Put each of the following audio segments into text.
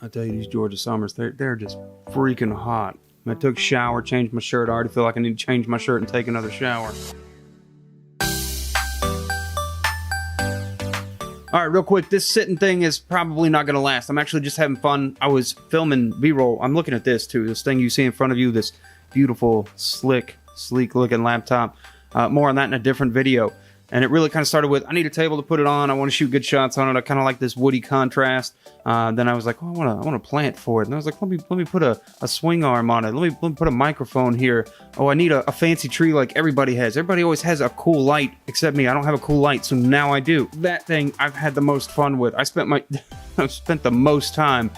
I tell you, these Georgia summers, they're just freaking hot. I took a shower, changed my shirt. I already feel like I need to change my shirt and take another shower. All right, real quick, this sitting thing is probably not going to last. I'm actually just having fun. I was filming B-roll. I'm looking at this, too. This thing you see in front of you, this beautiful, slick, sleek-looking laptop. More on that in a different video. And it really kind of started with, I need a table to put it on. I want to shoot good shots on it. I kind of like this woody contrast. Then I was like, oh, I want a plant for it. And I was like, let me put a swing arm on it. Let me put a microphone here. Oh, I need a fancy tree like everybody has. Everybody always has a cool light, except me. I don't have a cool light, so now I do. That thing I've had the most fun with. I've spent the most time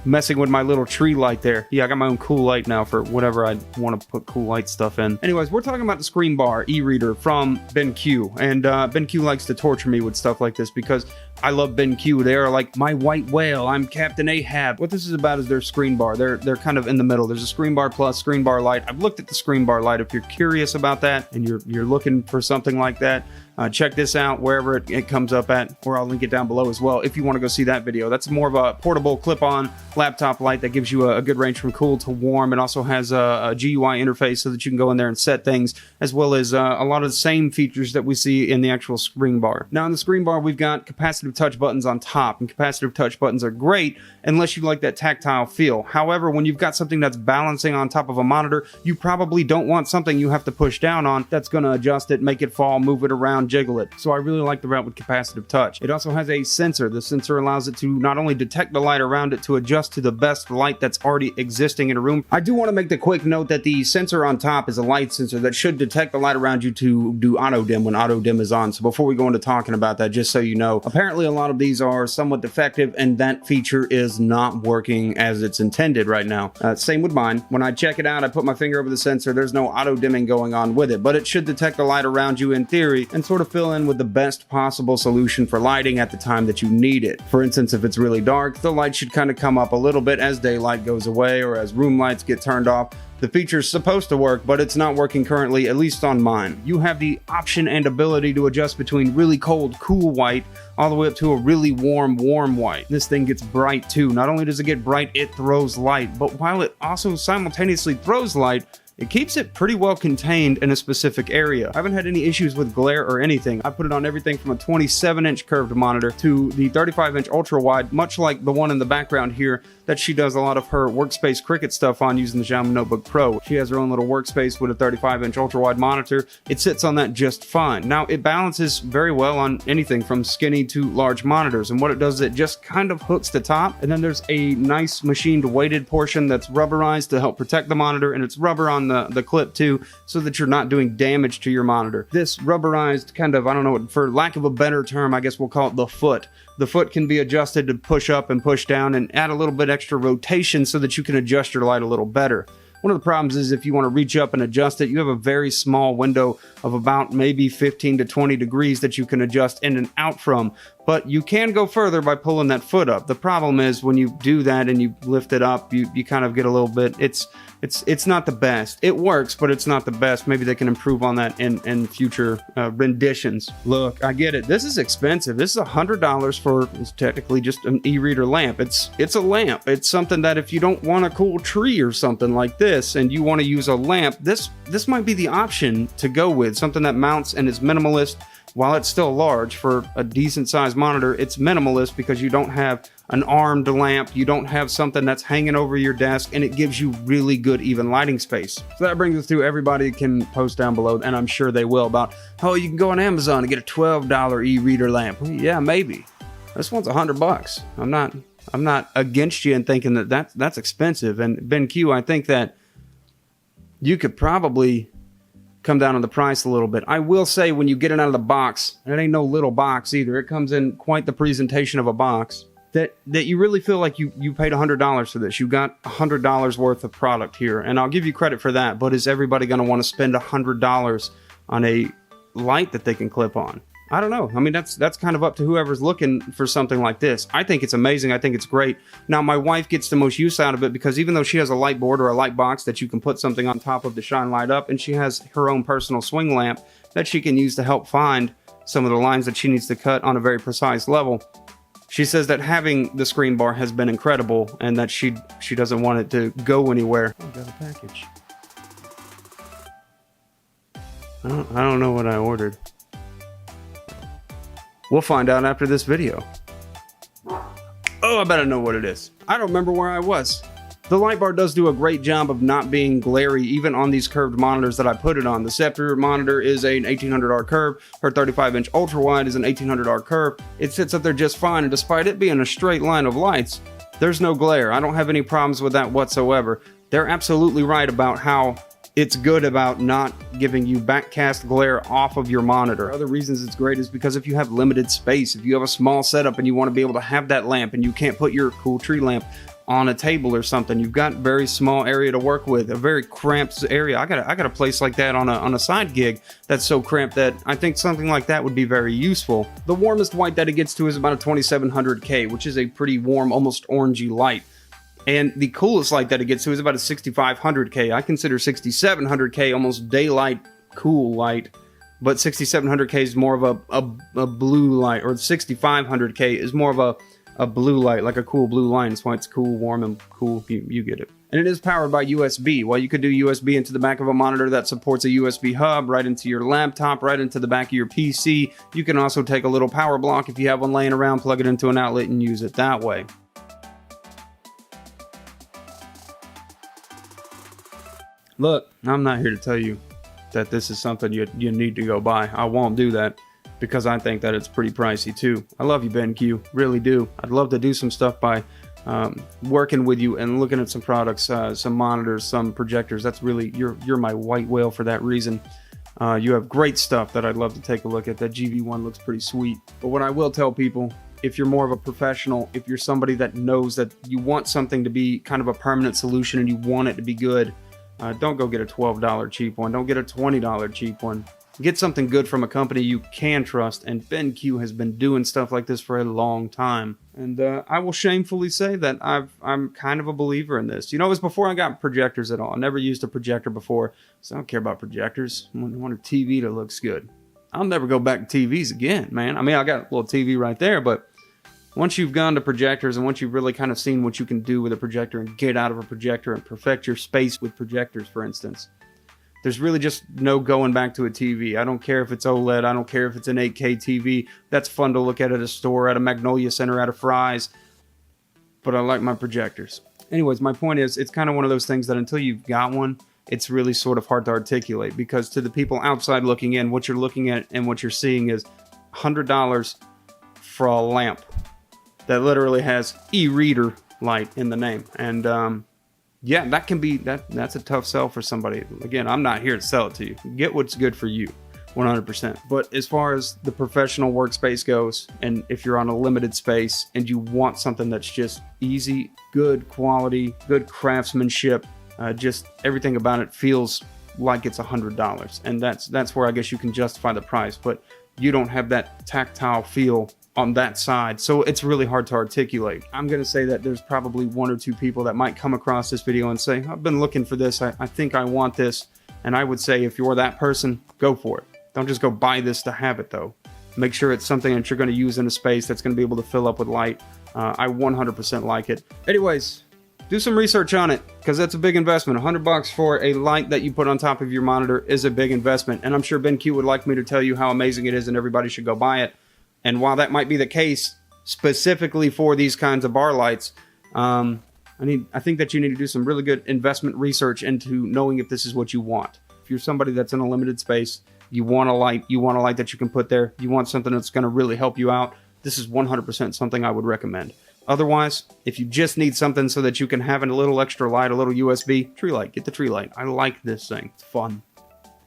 messing with my little tree light there. Yeah, I got my own cool light now for whatever I want to put cool light stuff in. Anyways, we're talking about the ScreenBar e-reader from BenQ. And BenQ likes to torture me with stuff like this because I love BenQ. They are like my white whale. I'm Captain Ahab. What this is about is their ScreenBar. They're kind of in the middle. There's a ScreenBar Plus, ScreenBar Lite. I've looked at the ScreenBar Lite. If you're curious about that and you're looking for something like that, check this out wherever it comes up at, or I'll link it down below as well if you want to go see that video. That's more of a portable clip-on laptop light that gives you a good range from cool to warm. It also has a GUI interface so that you can go in there and set things, as well as a lot of the same features that we see in the actual ScreenBar. Now in the ScreenBar, we've got capacitive touch buttons on top, and capacitive touch buttons are great unless you like that tactile feel. However, when you've got something that's balancing on top of a monitor, you probably don't want something you have to push down on that's going to adjust it, make it fall, move it around, jiggle it. So I really like the route with capacitive touch. It also has a sensor. The sensor allows it to not only detect the light around it to adjust to the best light that's already existing in a room. I do want to make the quick note that the sensor on top is a light sensor that should detect the light around you to do auto dim when auto dim is on. So before we go into talking about that, just so you know, apparently a lot of these are somewhat defective and that feature is not working as it's intended right now. Same with mine. When I check it out, I put my finger over the sensor. There's no auto dimming going on with it, but it should detect the light around you in theory and sort of fill in with the best possible solution for lighting at the time that you need it. For instance, if it's really dark, the light should kind of come up a little bit as daylight goes away or as room lights get turned off. The feature's supposed to work, but it's not working currently, at least on mine. You have the option and ability to adjust between really cold, cool white all the way up to a really warm, warm white. This thing gets bright too. Not only does it get bright, it throws light, but while it also simultaneously throws light, it keeps it pretty well contained in a specific area. I haven't had any issues with glare or anything. I put it on everything from a 27-inch curved monitor to the 35-inch ultra wide, much like the one in the background here that she does a lot of her workspace Cricut stuff on using the Xiaomi Notebook Pro. She has her own little workspace with a 35-inch ultra wide monitor. It sits on that just fine. Now it balances very well on anything from skinny to large monitors, and what it does is it just kind of hooks the top, and then there's a nice machined weighted portion that's rubberized to help protect the monitor, and it's rubber on the clip too, so that you're not doing damage to your monitor. This rubberized kind of, I don't know, for lack of a better term, I guess we'll call it the foot. The foot can be adjusted to push up and push down and add a little bit extra rotation so that you can adjust your light a little better. One of the problems is if you want to reach up and adjust it, you have a very small window of about maybe 15 to 20 degrees that you can adjust in and out from, but you can go further by pulling that foot up. The problem is when you do that and you lift it up, you kind of get a little bit, it's not the best. It works, but it's not the best. Maybe they can improve on that in future renditions. Look, I get it. This is expensive. This is $100 for, it's technically just an e-reader lamp. It's a lamp. It's something that if you don't want a cool tree or something like this and you want to use a lamp, this might be the option to go with. Something that mounts and is minimalist. While it's still large for a decent sized monitor, it's minimalist because you don't have an armed lamp, you don't have something that's hanging over your desk, and it gives you really good even lighting space. So that brings us to everybody can post down below, and I'm sure they will, about, oh, you can go on Amazon and get a $12 e-reader lamp. Well, yeah, maybe. This one's $100. I'm not against you in thinking that's expensive. And BenQ, I think that you could probably come down on the price a little bit. I will say when you get it out of the box, it ain't no little box either. It comes in quite the presentation of a box that you really feel like you paid $100 for this. You got $100 worth of product here, and I'll give you credit for that. But is everybody going to want to spend $100 on a light that they can clip on? I don't know. I mean, that's kind of up to whoever's looking for something like this. I think it's amazing. I think it's great. Now, my wife gets the most use out of it because even though she has a light board or a light box that you can put something on top of to shine light up, and she has her own personal swing lamp that she can use to help find some of the lines that she needs to cut on a very precise level, She says that having the screen bar has been incredible and that she doesn't want it to go anywhere. I got a package. I don't know what I ordered. We'll find out after this video. Oh, I better know what it is. I don't remember where I was. The light bar does do a great job of not being glary, even on these curved monitors that I put it on. The Scepter monitor is an 1800R curve. Her 35-inch ultra wide is an 1800R curve. It sits up there just fine, and despite it being a straight line of lights, there's no glare. I don't have any problems with that whatsoever. They're absolutely right about how it's good about not giving you backcast glare off of your monitor. Other reasons it's great is because if you have limited space, if you have a small setup and you want to be able to have that lamp and you can't put your cool tree lamp on a table or something, you've got very small area to work with, a very cramped area. I got a place like that on a side gig that's so cramped that I think something like that would be very useful. The warmest white that it gets to is about a 2700K, which is a pretty warm, almost orangey light. And the coolest light that it gets to is about a 6500K. I consider 6700K almost daylight cool light, but 6700K is more of a blue light, or 6500K is more of a blue light, like a cool blue line. That's why it's cool, warm, and cool. You get it. And it is powered by USB. Well, you could do USB into the back of a monitor that supports a USB hub, right into your laptop, right into the back of your PC. You can also take a little power block if you have one laying around, plug it into an outlet, and use it that way. Look, I'm not here to tell you that this is something you need to go buy. I won't do that because I think that it's pretty pricey too. I love you, BenQ, really do. I'd love to do some stuff by working with you and looking at some products, some monitors, some projectors. That's really, you're my white whale for that reason. You have great stuff that I'd love to take a look at. That GV1 looks pretty sweet. But what I will tell people, if you're more of a professional, if you're somebody that knows that you want something to be kind of a permanent solution and you want it to be good, don't go get a $12 cheap one. Don't get a $20 cheap one. Get something good from a company you can trust, and BenQ has been doing stuff like this for a long time. And I will shamefully say that I'm kind of a believer in this. You know, it was before I got projectors at all. I never used a projector before, so I don't care about projectors. I want a TV that looks good. I'll never go back to TVs again, man. I mean, I got a little TV right there, but once you've gone to projectors and once you've really kind of seen what you can do with a projector and get out of a projector and perfect your space with projectors, for instance, there's really just no going back to a TV. I don't care if it's OLED. I don't care if it's an 8K TV. That's fun to look at a store, at a Magnolia Center, at a Fry's. But I like my projectors. Anyways, my point is, it's kind of one of those things that until you've got one, it's really sort of hard to articulate, because to the people outside looking in, what you're looking at and what you're seeing is $100 for a lamp that literally has e-reader light in the name. And yeah, that can be, that's a tough sell for somebody. Again, I'm not here to sell it to you. Get what's good for you, 100%. But as far as the professional workspace goes, and if you're on a limited space and you want something that's just easy, good quality, good craftsmanship, just everything about it feels like it's $100. And that's where I guess you can justify the price, but you don't have that tactile feel on that side, so it's really hard to articulate. I'm gonna say that there's probably one or two people that might come across this video and say, I've been looking for this, I think I want this. And I would say, if you're that person, go for it. Don't just go buy this to have it though. Make sure it's something that you're gonna use in a space that's gonna be able to fill up with light. I 100% like it. Anyways, do some research on it, because that's a big investment. $100 for a light that you put on top of your monitor is a big investment, and I'm sure BenQ would like me to tell you how amazing it is and everybody should go buy it. And while that might be the case specifically for these kinds of bar lights, I think that you need to do some really good investment research into knowing if this is what you want. If you're somebody that's in a limited space, you want a light that you can put there, you want something that's going to really help you out, this is 100% something I would recommend. Otherwise, if you just need something so that you can have a little extra light, a little USB, tree light, get the tree light. I like this thing, it's fun.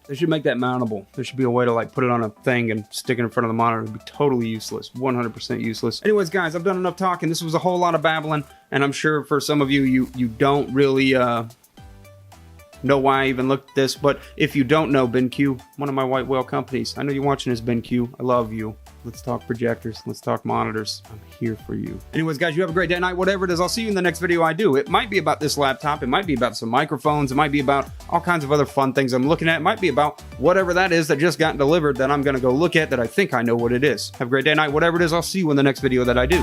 They should make that mountable. There should be a way to like put it on a thing and stick it in front of the monitor. It'd be totally useless, 100% useless. Anyways, guys, I've done enough talking. This was a whole lot of babbling, and I'm sure for some of you, you don't really know why I even looked at this. But if you don't know BenQ, one of my white whale companies, I know you're watching this, BenQ. I love you. Let's talk projectors. Let's talk monitors. I'm here for you. Anyways, guys, you have a great day, night, whatever it is. I'll see you in the next video I do. It might be about this laptop. It might be about some microphones. It might be about all kinds of other fun things I'm looking at. It might be about whatever that is that just got delivered that I'm going to go look at that I think I know what it is. Have a great day, night, whatever it is. I'll see you in the next video that I do.